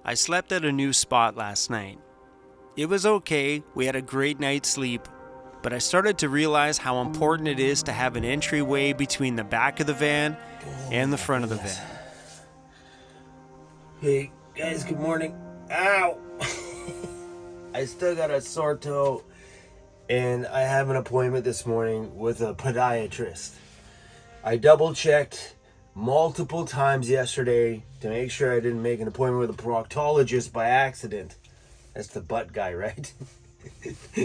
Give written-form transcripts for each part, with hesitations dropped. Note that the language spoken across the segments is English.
I slept at a new spot last night. It was okay, we had a great night's sleep, but I started to realize how important it is to have an entryway between the back of the van and the front of the van. Hey guys, good morning. Ow! I still got a sore toe, and I have an appointment this morning with a podiatrist. I double checked multiple times yesterday to make sure I didn't make an appointment with a proctologist by accident. That's the butt guy, right?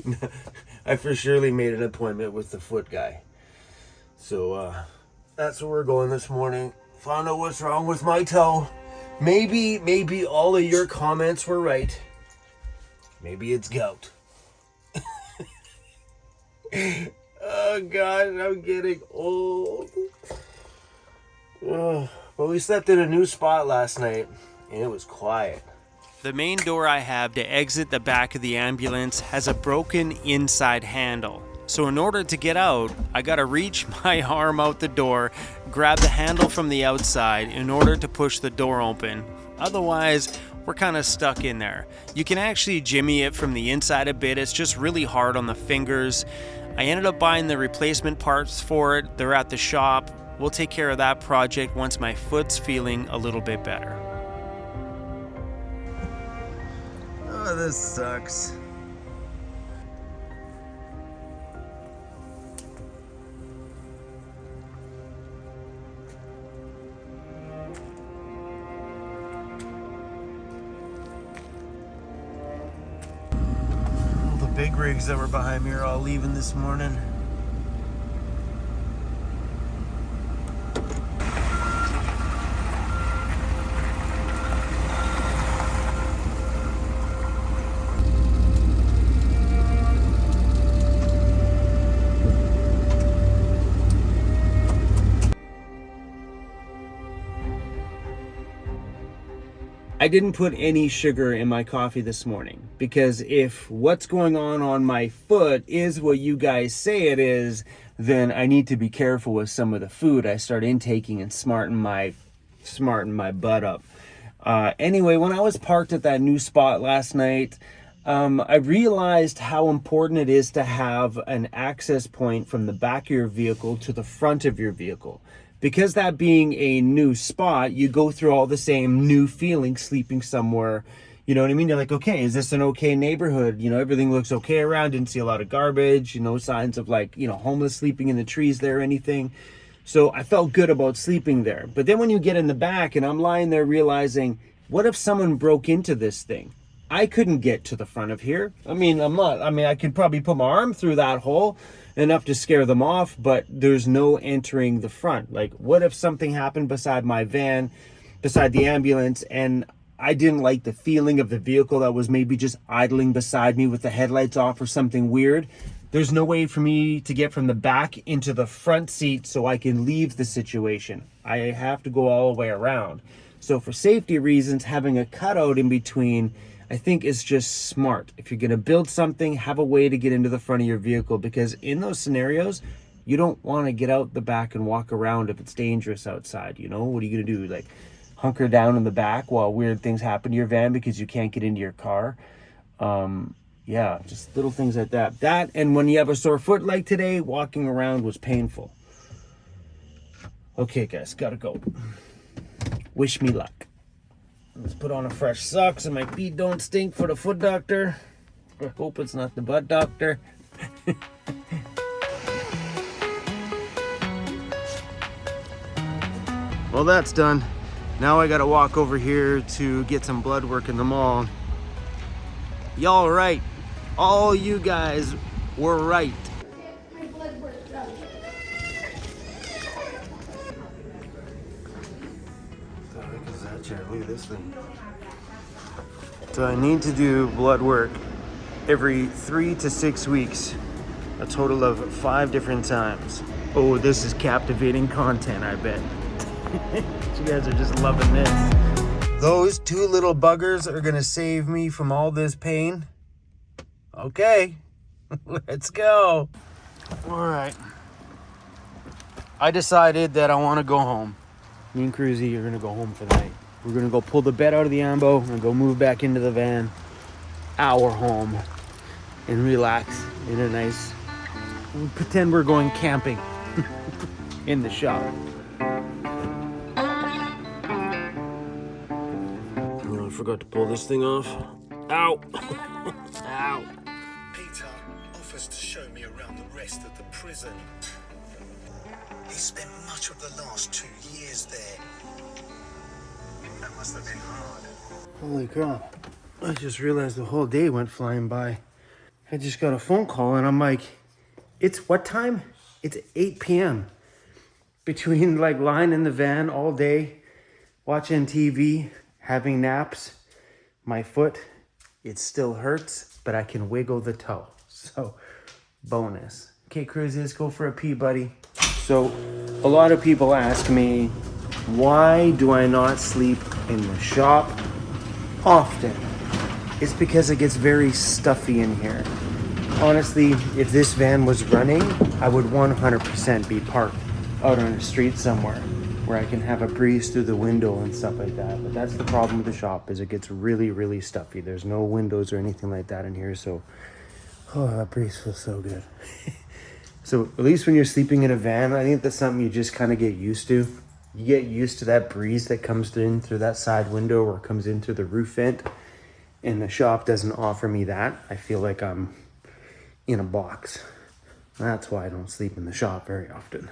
No, I for surely made an appointment with the foot guy. So that's where we're going this morning. Found out what's wrong with my toe. Maybe all of your comments were right. Maybe it's gout. Oh God, I'm getting old. But we slept in a new spot last night, and it was quiet. The main door I have to exit the back of the ambulance has a broken inside handle. So in order to get out, I gotta reach my arm out the door, grab the handle from the outside in order to push the door open. Otherwise, we're kind of stuck in there. You can actually jimmy it from the inside a bit, it's just really hard on the fingers. I ended up buying the replacement parts for it. They're at the shop. We'll take care of that project once my foot's feeling a little bit better. Oh, this sucks. The big rigs that were behind me are all leaving this morning. I didn't put any sugar in my coffee this morning because if what's going on my foot is what you guys say it is, then I need to be careful with some of the food I start intaking and smarten my butt up. Anyway, when I was parked at that new spot last night, I realized how important it is to have an access point from the back of your vehicle to the front of your vehicle. Because that being a new spot, you go through all the same new feelings sleeping somewhere. You know what I mean? You're like, okay, is this an okay neighborhood? You know, everything looks okay around. Didn't see a lot of garbage, signs of homeless sleeping in the trees there or anything. So I felt good about sleeping there. But then when you get in the back and I'm lying there realizing, what if someone broke into this thing? I couldn't get to the front of here. I could probably put my arm through that hole enough to scare them off, but there's no entering the front. Like, what if something happened beside my van, beside the ambulance, and I didn't like the feeling of the vehicle that was maybe just idling beside me with the headlights off or something weird? There's no way for me to get from the back into the front seat so I can leave the situation. I have to go all the way around. So for safety reasons, having a cutout in between, I think, is just smart. If you're going to build something, have a way to get into the front of your vehicle, because in those scenarios, you don't want to get out the back and walk around if it's dangerous outside. What are you going to do? Like, hunker down in the back while weird things happen to your van because you can't get into your car? Yeah, just little things like that. That, and when you have a sore foot like today, walking around was painful. Okay, guys, gotta go. Wish me luck. Let's put on a fresh sock so my feet don't stink for the foot doctor. I hope it's not the butt doctor. Well, that's done. Now I gotta walk over here to get some blood work in the mall. Y'all right. All you guys were right. Look at this thing. So I need to do blood work every 3 to 6 weeks, a total of 5 different times. Oh, this is captivating content, I bet. You guys are just loving this. Those 2 little buggers are gonna save me from all this pain. Okay, let's go. All right. I decided that I want to go home. Me and Cruzy are gonna go home for the night. We're gonna go pull the bed out of the ambo and go move back into the van, our home, and relax in a nice, pretend we're going camping in the shop. Oh, I forgot to pull this thing off. Ow! Ow! Peter offers to show me around the rest of the prison. He spent much of the last 2 years there. That must have been hard. Holy crap. I just realized the whole day went flying by. I just got a phone call and I'm like, it's what time? It's 8 p.m. Between like lying in the van all day, watching TV, having naps, my foot, it still hurts, but I can wiggle the toe. So, bonus. Okay, Cruises, go for a pee, buddy. So, a lot of people ask me, why do I not sleep in the shop often? It's because it gets very stuffy in here. Honestly, if this van was running, I would 100% be parked out on the street somewhere where I can have a breeze through the window and stuff like that. But that's the problem with the shop, is it gets really, really stuffy. There's no windows or anything like that in here, so oh, that breeze feels so good. So at least when you're sleeping in a van, I think that's something you just kind of get used to. You get used to that breeze that comes in through that side window or comes in through the roof vent. And the shop doesn't offer me that. I feel like I'm in a box. That's why I don't sleep in the shop very often.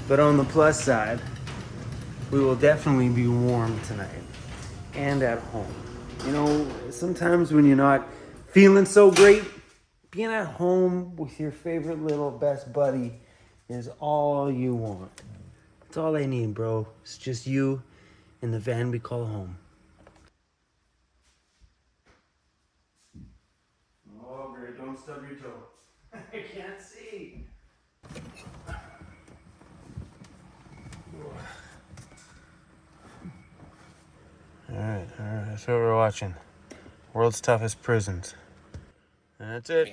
But on the plus side, we will definitely be warm tonight and at home. You know, sometimes when you're not feeling so great, being at home with your favorite little best buddy is all you want. It's all I need, bro. It's just you in the van we call home. Oh, great. Don't stub your toe. I can't see. All right, that's what we're watching. World's Toughest Prisons. And that's it.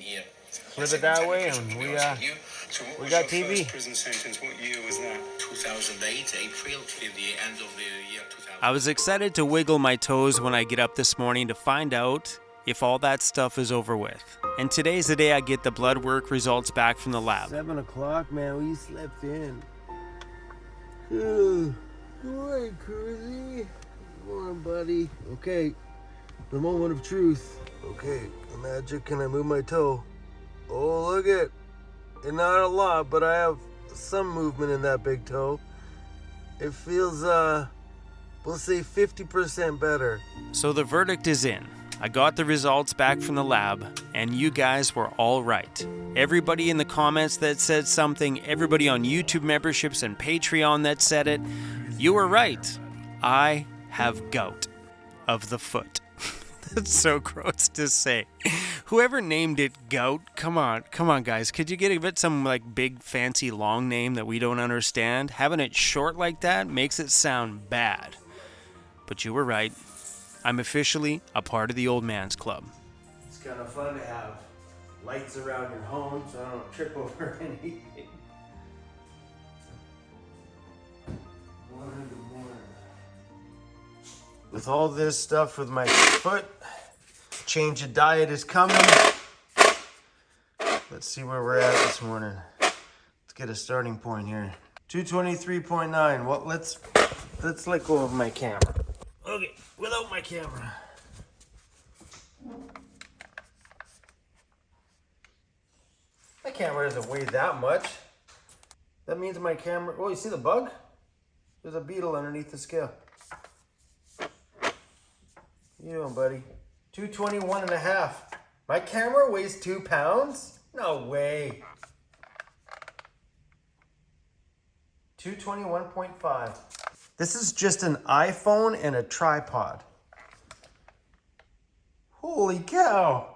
Flip it that way, and we got TV. Prison sentence, what year was that? 2008, April, till the end of the year 2000. I was excited to wiggle my toes when I get up this morning to find out if all that stuff is over with. And today's the day I get the blood work results back from the lab. 7 o'clock, man. We slept in. Good morning, Cruzy. Good morning, buddy. Okay, the moment of truth. Okay, imagine, can I move my toe? Oh, look it. And not a lot, but I have some movement in that big toe. It feels, we'll say 50% better. So the verdict is in. I got the results back from the lab, and you guys were all right. Everybody in the comments that said something, everybody on YouTube memberships and Patreon that said it, you were right. I have gout of the foot. That's so gross to say. Whoever named it gout, come on guys. Could you give it some like big fancy long name that we don't understand? Having it short like that makes it sound bad. But you were right. I'm officially a part of the old man's club. It's kind of fun to have lights around your home so I don't trip over anything. Morning. With all this stuff with my foot, change of diet is coming. Let's see where we're at this morning. Let's get a starting point here. 223.9. Well, let's let go of my camera. Okay, without my camera. My camera doesn't weigh that much. That means my camera... Oh, you see the bug? There's a beetle underneath the scale. You doing, buddy? 221.5. My camera weighs 2 pounds? No way. 221.5. This is just an iPhone and a tripod. Holy cow.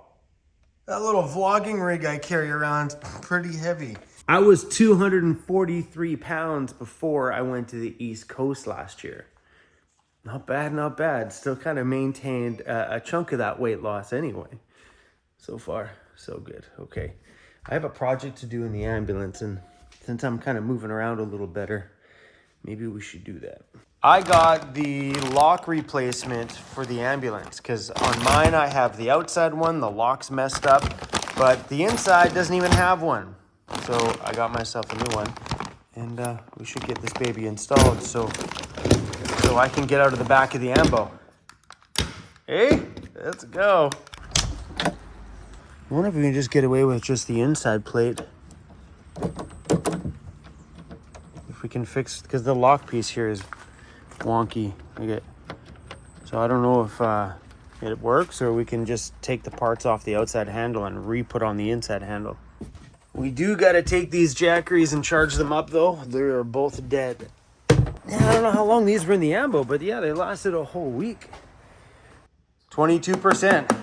That little vlogging rig I carry around is pretty heavy. I was 243 pounds before I went to the East Coast last year. Not bad, not bad. Still kind of maintained a chunk of that weight loss anyway. So far, so good. Okay. I have a project to do in the ambulance, and since I'm kind of moving around a little better, maybe we should do that. I got the lock replacement for the ambulance because on mine I have the outside one, the lock's messed up, but the inside doesn't even have one. So I got myself a new one, and we should get this baby installed so I can get out of the back of the ambo. Hey, let's go. I wonder if we can just get away with just the inside plate. If we can fix, because the lock piece here is wonky. So I don't know if it works, or we can just take the parts off the outside handle and re-put on the inside handle. We do got to take these jackeries and charge them up though. They're both dead. Yeah, I don't know how long these were in the ambo, but yeah, they lasted a whole week. 22%.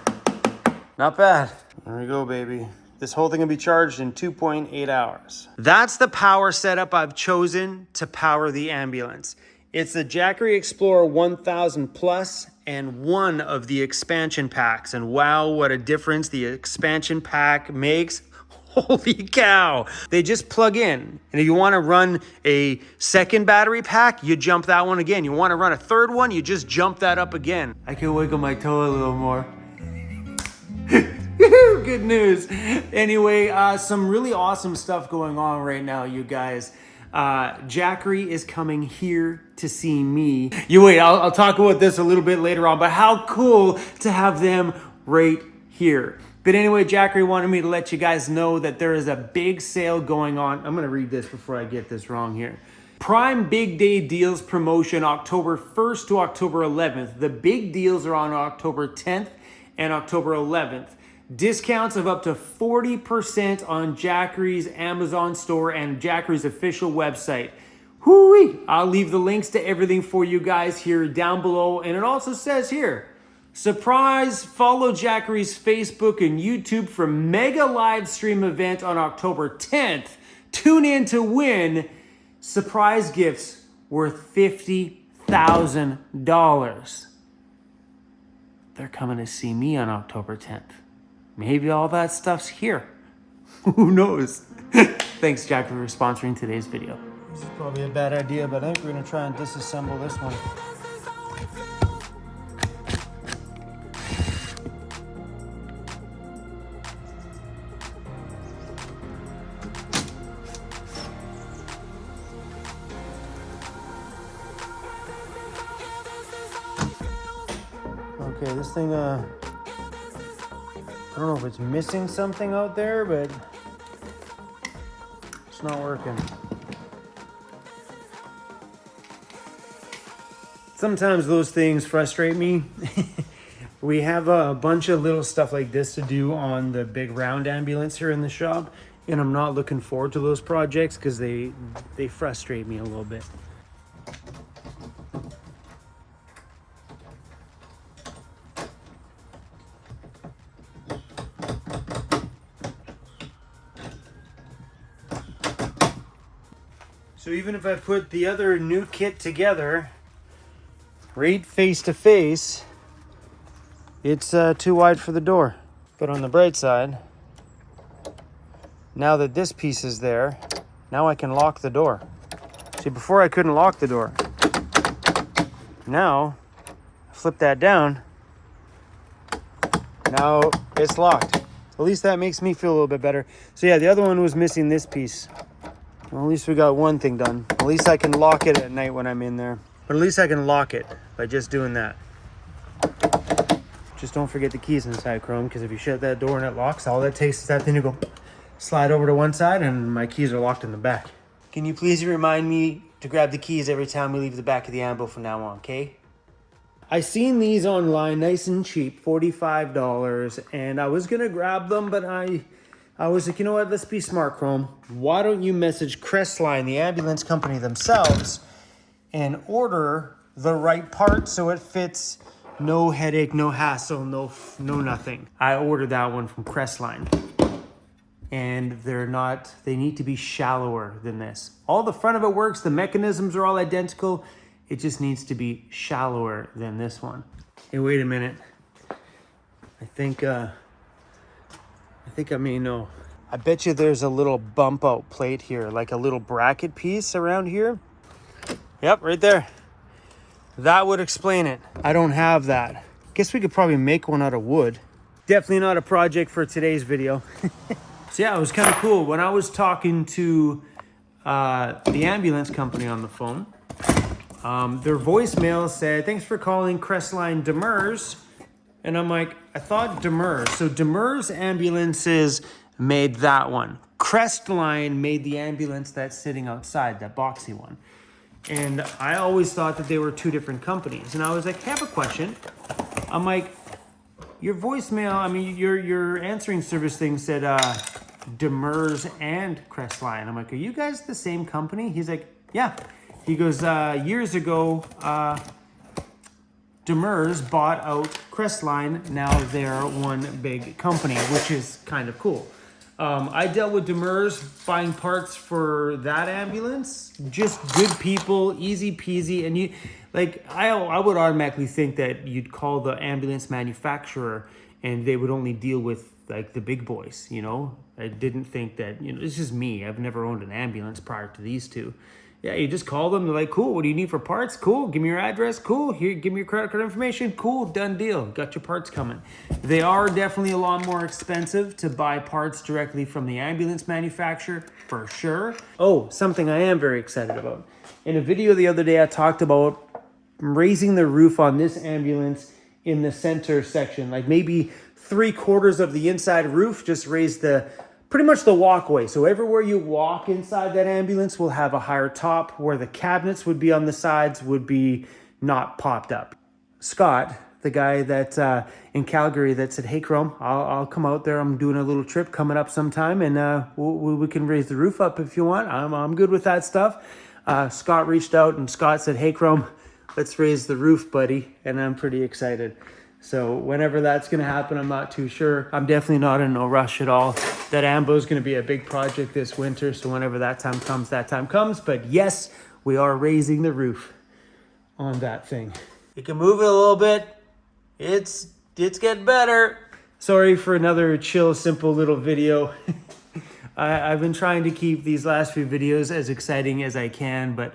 Not bad. There we go, baby. This whole thing will be charged in 2.8 hours. That's the power setup I've chosen to power the ambulance. It's the Jackery Explorer 1000 Plus and one of the expansion packs. And wow, what a difference the expansion pack makes. Holy cow. They just plug in. And if you want to run a second battery pack, you jump that one again. You want to run a third one, you just jump that up again. I can wiggle my toe a little more. Good news. Anyway, some really awesome stuff going on right now, you guys. Jackery is coming here to see me. You wait, I'll talk about this a little bit later on, but how cool to have them right here. But anyway, Jackery wanted me to let you guys know that there is a big sale going on. I'm gonna read this before I get this wrong here. Prime Big Day Deals promotion October 1st to October 11th. The big deals are on October 10th and October 11th. Discounts of up to 40% on Jackery's Amazon store and Jackery's official website. Hoo-wee! I'll leave the links to everything for you guys here down below. And it also says here, surprise, follow Jackery's Facebook and YouTube for mega live stream event on October 10th. Tune in to win surprise gifts worth $50,000. They're coming to see me on October 10th. Maybe all that stuff's here. Who knows? Thanks, Jack, for sponsoring today's video. This is probably a bad idea, but I think we're gonna try and disassemble this one. Okay, this thing, I don't know if it's missing something out there, but it's not working. Sometimes those things frustrate me. We have a bunch of little stuff like this to do on the big round ambulance here in the shop, and I'm not looking forward to those projects because they frustrate me a little bit. So even if I put the other new kit together, right face to face, it's too wide for the door. But on the bright side, now that this piece is there, now I can lock the door. See, before I couldn't lock the door. Now, flip that down, now it's locked. At least that makes me feel a little bit better. So yeah, the other one was missing this piece. Well, at least we got one thing done. At least I can lock it at night when I'm in there. But at least I can lock it by just doing that. Just don't forget the keys inside, Chrome, because if you shut that door and it locks, all that takes is that thing to go slide over to one side and my keys are locked in the back. Can you please remind me to grab the keys every time we leave the back of the ambo from now on, okay? I seen these online nice and cheap, $45, and I was gonna grab them, but I was like, you know what, let's be smart, Chrome. Why don't you message Crestline, the ambulance company themselves, and order the right part so it fits, no headache, no hassle, no nothing. I ordered that one from Crestline. And they need to be shallower than this. All the front of it works, the mechanisms are all identical. It just needs to be shallower than this one. Hey, wait a minute. I think I may know. I bet you there's a little bump out plate here, like a little bracket piece around here. Yep, right there. That would explain it. I don't have that. Guess we could probably make one out of wood. Definitely not a project for today's video. So yeah, it was kind of cool. When I was talking to the ambulance company on the phone, their voicemail said, "Thanks for calling Crestline Demers." And I'm like, I thought Demers. So Demers Ambulances made that one. Crestline made the ambulance that's sitting outside, that boxy one. And I always thought that they were two different companies. And I was like, I have a question. I'm like, your voicemail, I mean, your answering service thing said Demers and Crestline. I'm like, are you guys the same company? He's like, yeah. He goes, years ago, Demers bought out Crestline. Now they're one big company, which is kind of cool. I dealt with Demers buying parts for that ambulance. Just good people, easy peasy. And you, like, I would automatically think that you'd call the ambulance manufacturer and they would only deal with like the big boys, you know? I didn't think that, you know, it's just me. I've never owned an ambulance prior to these two. Yeah, you just call them. They're like, cool, what do you need for parts? Cool, give me your address. Cool, here, give me your credit card information. Cool, done deal. Got your parts coming. They are definitely a lot more expensive to buy parts directly from the ambulance manufacturer, for sure. Oh, something I am very excited about. In a video the other day, I talked about raising the roof on this ambulance in the center section, like maybe 3/4 of the inside roof, just raise pretty much the walkway. So everywhere you walk inside that ambulance will have a higher top, where the cabinets would be on the sides would be not popped up. Scott, the guy that in Calgary that said, "Hey Chrome, I'll come out there. I'm doing a little trip coming up sometime, and we can raise the roof up if you want. I'm good with that stuff." Scott reached out and Scott said, "Hey Chrome, let's raise the roof, buddy," and I'm pretty excited. So whenever that's going to happen, I'm not too sure. I'm definitely not in no rush at all. That ambo is going to be a big project this winter. So whenever that time comes, that time comes. But yes, we are raising the roof on that thing. You can move it a little bit. It's getting better. Sorry for another chill, simple little video. I've been trying to keep these last few videos as exciting as I can, but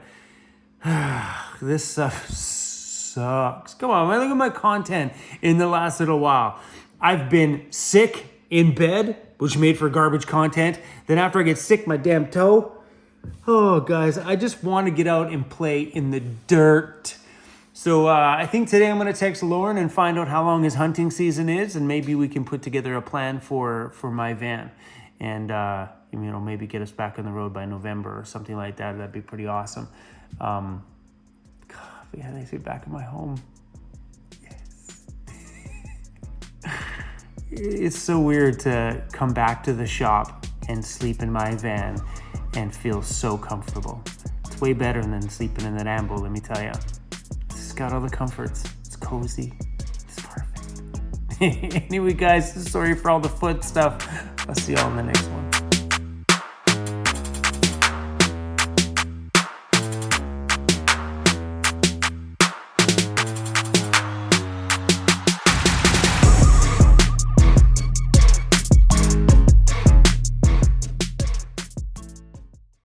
this stuff sucks. Come on, man, look at my content in the last little while. I've been sick in bed, which made for garbage content. Then after I get sick, my damn toe. Oh, guys, I just want to get out and play in the dirt. So I think today I'm going to text Lauren and find out how long his hunting season is, and maybe we can put together a plan for my van. And, you know, maybe get us back on the road by November or something like that. That'd be pretty awesome. Yeah, they say back in my home. Yes. It's so weird to come back to the shop and sleep in my van and feel so comfortable. It's way better than sleeping in that ambo, let me tell you. It's got all the comforts. It's cozy. It's perfect. Anyway, guys, sorry for all the foot stuff. I'll see y'all in the next one.